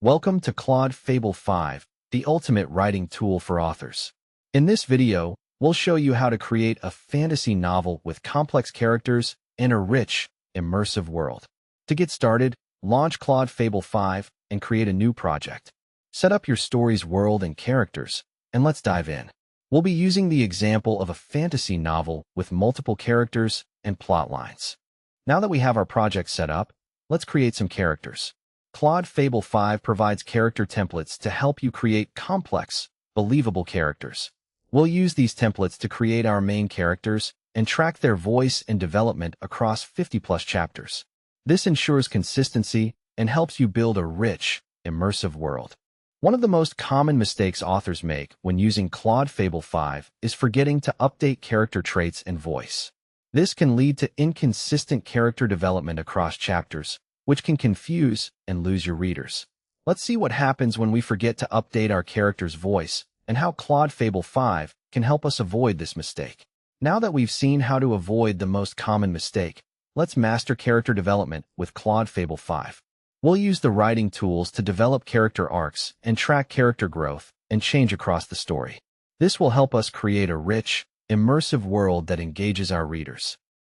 Welcome to Claude Fable 5, the ultimate writing tool for authors. In this video, we'll show you how to create a fantasy novel with complex characters and a rich, immersive world. To get started, launch Claude Fable 5 and create a new project. Set up your story's world and characters, and let's dive in. We'll be using the example of a fantasy novel with multiple characters and plot lines. Now that we have our project set up, let's create some characters. Claude Fable 5 provides character templates to help you create complex, believable characters. We'll use these templates to create our main characters and track their voice and development across 50+ chapters. This ensures consistency and helps you build a rich, immersive world. One of the most common mistakes authors make when using Claude Fable 5 is forgetting to update character traits and voice. This can lead to inconsistent character development across chapters, which can confuse and lose your readers. Let's see what happens when we forget to update our character's voice and how Claude Fable 5 can help us avoid this mistake. Now that we've seen how to avoid the most common mistake, let's master character development with Claude Fable 5. We'll use the writing tools to develop character arcs and track character growth and change across the story. This will help us create a rich, immersive world that engages our readers.